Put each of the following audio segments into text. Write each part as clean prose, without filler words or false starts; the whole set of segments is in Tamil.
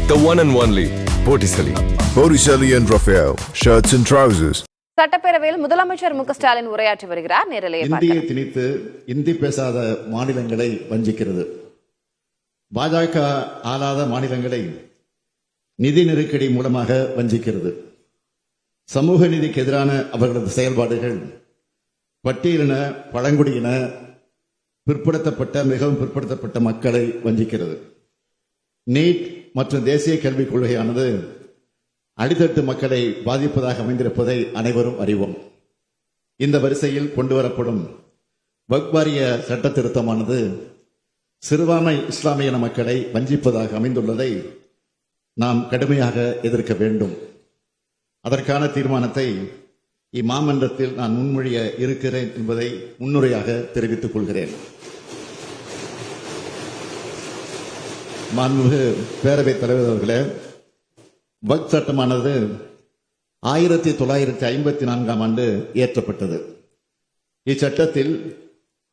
The one and only Botticelli. Botticelli and Raphael, shirts and trousers. சட்டப்பேரவையில் முதலமைச்சர் மு க ஸ்டாலின் உரையாற்றி வருகிறார். நேரலையை இந்தியை திணித்து இந்தி பேசாத மாநிலங்களை வஞ்சிக்கிறது. பாஜக ஆளாத மாநிலங்களை நிதி நெருக்கடி மூலமாக வஞ்சிக்கிறது. சமூக நீதிக்கு எதிரான அவர்களது செயல்பாடுகள் பட்டியலின, பழங்குடியின, பிற்படுத்தப்பட்ட, மிகவும் பிற்படுத்தப்பட்ட மக்களை வஞ்சிக்கிறது. நீட் மற்றும் தேசிய கல்விக் கொள்கையானது அடித்தட்டு மக்களை பாதிப்பதாக அமைந்திருப்பதை அனைவரும் அறிவோம். இந்த வரிசையில் கொண்டுவரப்படும் வக்ஃப் வாரிய சட்ட திருத்தமானது சிறுபான்மை இஸ்லாமிய மக்களை வஞ்சிப்பதாக அமைந்துள்ளதை நாம் கடுமையாக எதிர்க்க வேண்டும். அதற்கான தீர்மானத்தை இம்மாமன்றத்தில் நான் முன்மொழிய இருக்கிறேன் என்பதை முன்னுரையாக தெரிவித்துக் கொள்கிறேன். மாண்புமிகு பேரவைத் தலைவர் அவர்களே, வக்ஃப் சட்டமானது 1954ஆம் ஆண்டு இயற்றப்பட்டது. இச்சட்டத்தில்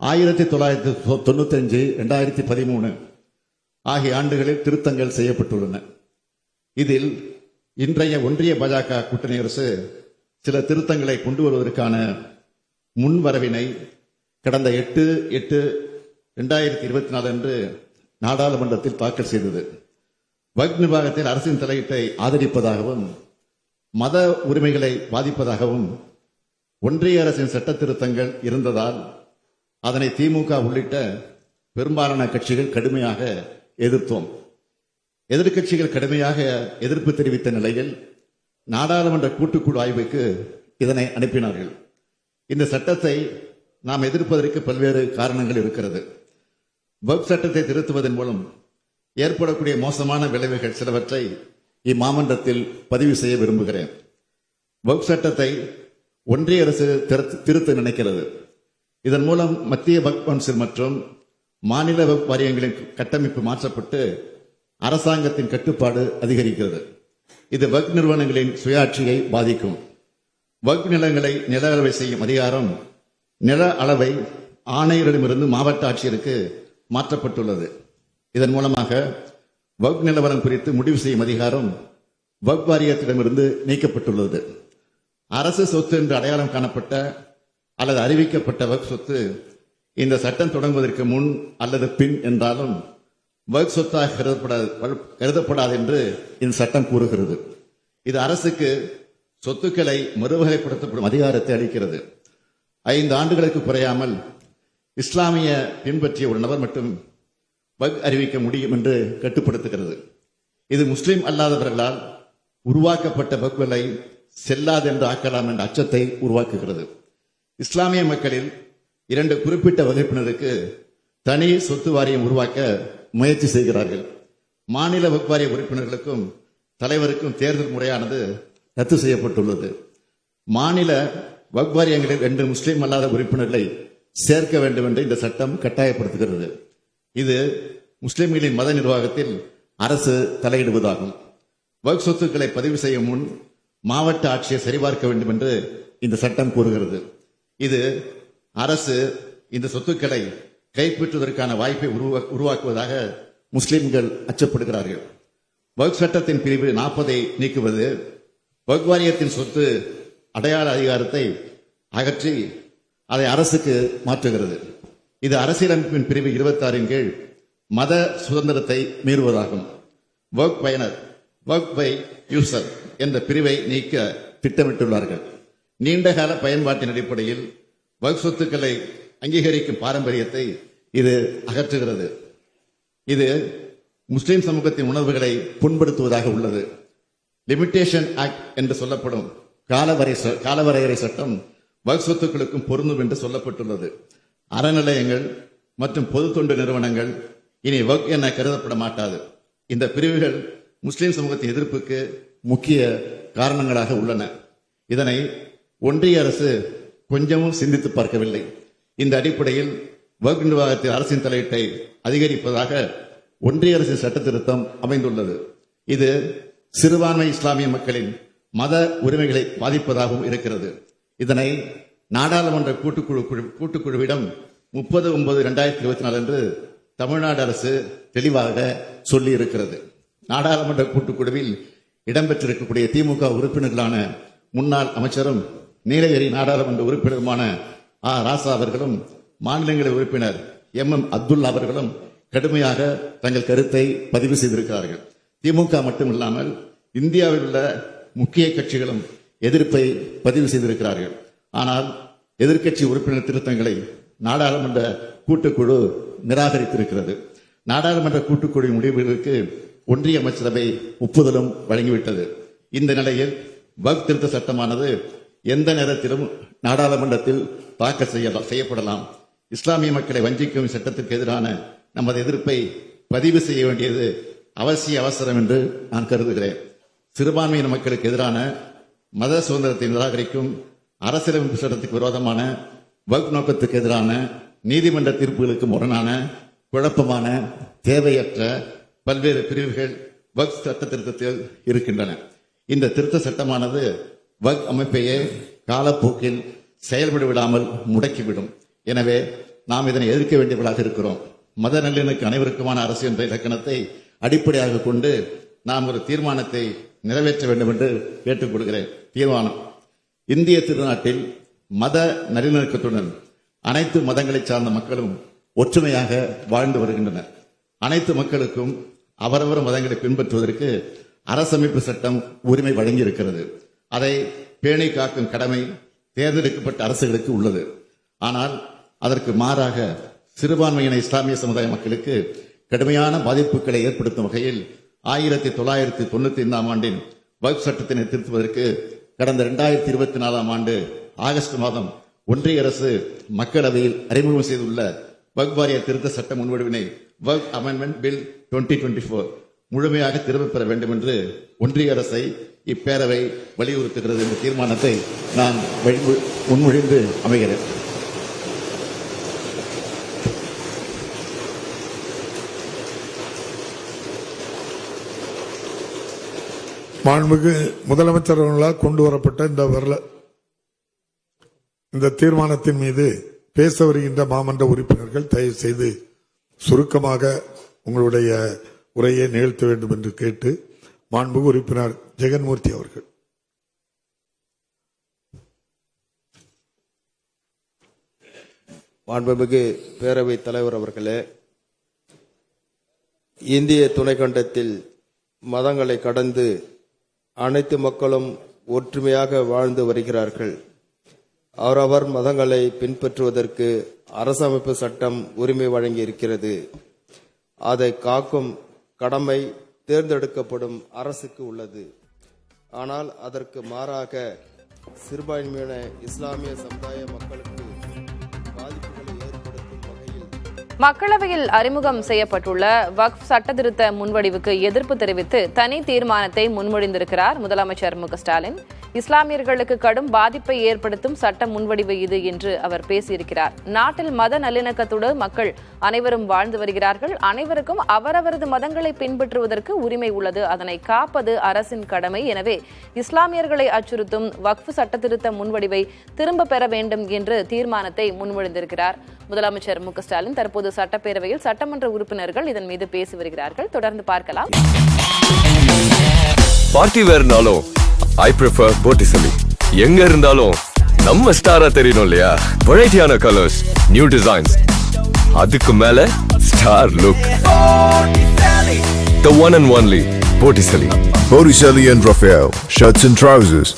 1995, 2013 ஆகிய ஆண்டுகளில் திருத்தங்கள் செய்யப்பட்டுள்ளன. இதில் இன்றைய ஒன்றிய பாஜக கூட்டணி அரசு சில திருத்தங்களை கொண்டு வருவதற்கான முன்வரவினை கடந்த 8/8/2024 அன்று நாடாளுமன்றத்தில் தாக்கல் செய்தது. வக்ஃப் நிர்வாகத்தில் அரசின் தலையீட்டை ஆதரிப்பதாகவும் மத உரிமைகளை பாதிப்பதாகவும் ஒன்றிய அரசின் சட்ட திருத்தங்கள் இருந்ததால் அதனை திமுக உள்ளிட்ட பெரும்பாலான கட்சிகள் கடுமையாக எதிர்த்தோம். எதிர்க்கட்சிகள் கடுமையாக எதிர்ப்பு தெரிவித்த நிலையில் நாடாளுமன்ற கூட்டுக்குழு ஆய்வுக்கு இதனை அனுப்பினார்கள். இந்த சட்டத்தை நாம் எதிர்ப்பதற்கு பல்வேறு காரணங்கள் இருக்கிறது. வக்ஃப் சட்டத்தை திருத்துவதன் மூலம் ஏற்படக்கூடிய மோசமான விளைவுகள் சிலவற்றை இம்மாமன்றத்தில் பதிவு செய்ய விரும்புகிறேன். வக்ஃப் சட்டத்தை ஒன்றிய அரசு திருத்த நினைக்கிறது. இதன் மூலம் மத்திய வக்ஃப் கவுன்சில் மற்றும் மாநில வக்ஃப் வாரியங்களின் கட்டமைப்பு மாற்றப்பட்டு அரசாங்கத்தின் கட்டுப்பாடு அதிகரிக்கிறது. இது வக்ஃப் நிறுவனங்களின் சுயாட்சியை பாதிக்கும். வக்ஃப் நிலங்களை நில அளவை செய்யும் அதிகாரம் நில அளவை ஆணையரிடமிருந்து மாவட்ட ஆட்சியருக்கு மாற்றப்பட்டுள்ளது. இதன் மூலமாக வக்ஃப் நிலவரம் குறித்து முடிவு செய்யும் அதிகாரம் வக்ஃப் வாரியத்திடமிருந்து நீக்கப்பட்டுள்ளது. அரசு சொத்து என்று அடையாளம் காணப்பட்ட அல்லது அறிவிக்கப்பட்ட வக்ஃப் சொத்து இந்த சட்டம் தொடங்குவதற்கு முன் அல்லது பின் என்றாலும் வக்ஃப் சொத்தாக கருதப்படாது என்று இந்த சட்டம் கூறுகிறது. இது அரசுக்கு சொத்துக்களை மறுவகைப்படுத்தப்படும் அதிகாரத்தை அளிக்கிறது. 5 ஆண்டுகளுக்கு குறையாமல் இஸ்லாமிய பின்பற்றிய ஒரு நபர் மட்டும் வக்ஃப் அறிவிக்க முடியும் என்று கட்டுப்படுத்துகிறது. இது முஸ்லிம் அல்லாதவர்களால் உருவாக்கப்பட்ட வக்ஃப்களை செல்லாது என்று ஆக்கலாம் என்ற அச்சத்தை உருவாக்குகிறது. இஸ்லாமிய மக்களில் 2 குறிப்பிட்ட வகுப்பினருக்கு தனி சொத்து வாரியம் உருவாக்க முயற்சி செய்கிறார்கள். மாநில வக்ஃப் வாரிய உறுப்பினர்களுக்கும் தலைவருக்கும் தேர்தல் முறையானது ரத்து செய்யப்பட்டுள்ளது. மாநில வக்ஃப் வாரியங்களில் 2 முஸ்லிம் அல்லாத உறுப்பினர்களை சேர்க்க வேண்டும் என்று இந்த சட்டம் கட்டாயப்படுத்துகிறது. இது முஸ்லிம்களின் மத நிர்வாகத்தில் அரசு தலையிடுவதாகும். வக்ஃப் சொத்துக்களை பதிவு செய்யும் முன் மாவட்ட ஆட்சியை சரிபார்க்க வேண்டும் என்று இந்த சட்டம் கூறுகிறது. இது அரசு இந்த சொத்துக்களை கைப்பற்றுவதற்கான வாய்ப்பை உருவாக்குவதாக முஸ்லிம்கள் அச்சப்படுகிறார்கள். வக்ஃப் சட்டத்தின் பிரிவு 40 நீக்குவது வக்ஃப் வாரியத்தின் சொத்து அடையாள அதிகாரத்தை அகற்றி அதை அரசுக்கு மாற்றுகிறது. இது அரசியலமைப்பின் பிரிவு 26 கீழ் மத சுதந்திரத்தை மீறுவதாகும். வக்ஃப் பயனர், வக்ஃப் பை யூசர் என்ற பிரிவை நீக்க திட்டமிட்டுள்ளார்கள். நீண்டகால பயன்பாட்டின் அடிப்படையில் வக்ஃப் சொத்துக்களை அங்கீகரிக்கும் பாரம்பரியத்தை இது அகற்றுகிறது. இது முஸ்லிம் சமூகத்தின் உணர்வுகளை புண்படுத்துவதாக உள்ளது. லிமிடேஷன் ஆக்ட் என்று சொல்லப்படும் காலவரையறை சட்டம் வக்ஃப் சொத்துக்களுக்கும் பொருந்தும் என்று சொல்லப்பட்டுள்ளது. அறநிலையங்கள் மற்றும் பொது தொண்டு நிறுவனங்கள் இனி வக்ஃப் என கருதப்பட மாட்டாது. இந்த பிரிவுகள் முஸ்லிம் சமூகத்தின் எதிர்ப்புக்கு முக்கிய காரணங்களாக உள்ளன. இதனை ஒன்றிய அரசு கொஞ்சமும் சிந்தித்து பார்க்கவில்லை. இந்த அடிப்படையில் வக்ஃப் நிர்வாகத்தில் அரசின் தலையீட்டை அதிகரிப்பதாக ஒன்றிய அரசின் சட்ட திருத்தம் அமைந்துள்ளது. இது சிறுபான்மை இஸ்லாமிய மக்களின் மத உரிமைகளை பாதிப்பதாகவும் இருக்கிறது. இதனை நாடாளுமன்ற கூட்டுக்குழுவிடம் 30/9/2024 அன்று தமிழ்நாடு அரசு தெளிவாக சொல்லி இருக்கிறது. நாடாளுமன்ற கூட்டுக்குழுவில் இடம்பெற்றிருக்கக்கூடிய திமுக உறுப்பினர்களான முன்னாள் அமைச்சரும் நீலகிரி நாடாளுமன்ற உறுப்பினருமான ராசா அவர்களும் மாநிலங்களவை உறுப்பினர் அப்துல்லா அவர்களும் கடுமையாக தங்கள் கருத்தை பதிவு செய்திருக்கிறார்கள். திமுக மட்டுமில்லாமல் இந்தியாவில் உள்ள முக்கிய கட்சிகளும் எதிர்ப்பை பதிவு செய்திருக்கிறார்கள். ஆனால் எதிர்க்கட்சி உறுப்பினர் திருத்தங்களை நாடாளுமன்ற கூட்டுக்குழு நிராகரித்திருக்கிறது. நாடாளுமன்ற கூட்டுக்குழு முடிவுகளுக்கு ஒன்றிய அமைச்சரவை ஒப்புதலும் வழங்கிவிட்டது. இந்த நிலையில் வக்ஃப் திருத்த சட்டமானது எந்த நேரத்திலும் நாடாளுமன்றத்தில் தாக்கல் செய்யப்படலாம். இஸ்லாமிய மக்களை வஞ்சிக்கும் சட்டத்திற்கு எதிரான நமது எதிர்ப்பை பதிவு செய்ய வேண்டியது அவசியம் என்று நான் கருதுகிறேன். சிறுபான்மையின மக்களுக்கு எதிரான மத சுதந்திரத்தை நிராகரிக்கும் அரசியலமைப்பு சட்டத்துக்கு விரோதமான வக்ஃப் நோக்கத்துக்கு எதிரான நீதிமன்ற தீர்ப்புகளுக்கு முரணான குழப்பமான தேவையற்ற பல்வேறு பிரிவுகள் வக்ஃப் சட்ட திருத்தத்தில் இருக்கின்றன. இந்த திருத்த சட்டமானது வக்ஃப் அமைப்பையே காலப்போக்கில் செயல்பட விடாமல் முடக்கிவிடும். எனவே நாம் இதனை எதிர்க்க வேண்டியவர்களாக இருக்கிறோம். மத நல்லிணக்கு அனைவருக்குமான அரசு என்ற இலக்கணத்தை அடிப்படையாக கொண்டு நாம் ஒரு தீர்மானத்தை நிறைவேற்ற வேண்டும் என்று கேட்டுக்கொள்கிறேன். தீர்மானம்: இந்திய திருநாட்டில் மத நல்லிணக்கத்துடன் அனைத்து மதங்களை சார்ந்த மக்களும் ஒற்றுமையாக வாழ்ந்து வருகின்றனர். அனைத்து மக்களுக்கும் அவரவர் மதங்களை பின்பற்றுவதற்கு அரசமைப்பு சட்டம் உரிமை வழங்கியிருக்கிறது. அதை பேணி காக்கும் கடமை தேர்ந்தெடுக்கப்பட்ட அரசுகளுக்கு உள்ளது. ஆனால் அதற்கு மாறாக சிறுபான்மையின இஸ்லாமிய சமுதாய மக்களுக்கு கடுமையான பாதிப்புகளை ஏற்படுத்தும் வகையில் 1995 ஆண்டின் வக்ஃப் சட்டத்தினை திருத்துவதற்கு கடந்த 2024 ஆண்டு ஆகஸ்ட் மாதம் ஒன்றிய அரசு மக்களவையில் அறிமுகம் செய்துள்ள வக்ஃப் வாரிய திருத்த சட்ட முன்வடிவினை வக்ஃப் அமெண்ட்மெண்ட் பில் 2024 முழுமையாக திரும்பப் பெற வேண்டும் என்று ஒன்றிய அரசை இப்பேரவை வலியுறுத்துகிறது என்ற தீர்மானத்தை நான் முன்மொழிந்து அமைகிறேன். மாண்புமிகு முதலமைச்சர் அவர்களால் கொண்டு வரப்பட்ட இந்த தீர்மானத்தின் மீது பேச வருகின்ற மாமன்ற உறுப்பினர்கள் தயவு செய்து சுருக்கமாக உங்களுடைய உரையை நிகழ்த்த வேண்டும் என்று கேட்டு மாண்புமிகு உறுப்பினர் ஜெகன்மூர்த்தி அவர்கள். மாண்புமிகு பேரவைத் தலைவர் அவர்களே, இந்திய துணைக்கண்டத்தில் மதங்களை கடந்து அனைத்து மக்களும் ஒற்றுமையாக வாழ்ந்து வருகிறார்கள். அவரவர் மதங்களை பின்பற்றுவதற்கு அரசமைப்பு சட்டம் உரிமை வழங்கி இருக்கிறது. அதை காக்கும் கடமை தேர்ந்தெடுக்கப்படும் அரசுக்கு உள்ளது. ஆனால் அதற்கு மாறாக சிறுபான்மையின இஸ்லாமிய சமுதாய மக்களுக்கு பாதிப்புகளை ஏற்படுத்தும் வகையில் மக்களவையில் அறிமுகம் செய்யப்பட்டுள்ள வக்ஃப் சட்டத்திருத்த முன்வடிவுக்கு எதிர்ப்பு தெரிவித்து தனி தீர்மானத்தை முன்மொழிந்திருக்கிறார் முதலமைச்சர் ஸ்டாலின். இஸ்லாமியர்களுக்கு கடும் பாதிப்பை ஏற்படுத்தும் சட்ட முன்வடிவு இது என்று அவர் பேசியிருக்கிறார். நாட்டில் மத நல்லிணக்கத்தோடு மக்கள் அனைவரும் வாழ்ந்து வருகிறார்கள். அனைவருக்கும் அவரவரது மதங்களை பின்பற்றுவதற்கு உரிமை உள்ளது. அதனை காப்பது அரசின் கடமை. எனவே இஸ்லாமியர்களை அச்சுறுத்தும் வக்ஃப் சட்டத்திருத்த முன்வடிவை திரும்ப பெற வேண்டும் என்று தீர்மானத்தை முன்மொழிந்திருக்கிறார் முதலமைச்சர் ஸ்டாலின். தற்போது சட்டப்பேரவையில் சட்டமன்ற உறுப்பினர்கள் இதன் மீது பேசி வருகிறார்கள். தொடர்ந்து பார்க்கலாம். பார்ட்டி வேர்னாலும் I prefer Botticelli. எங்க இருந்தாலும் நம்ம ஸ்டாரா தெரியணும் இல்லையா? வெரைட்டியான கலர்ஸ், நியூ டிசைன்ஸ், அதுக்கு மேல star look. The one and only Botticelli. Botticelli and Raphael, shirts and trousers.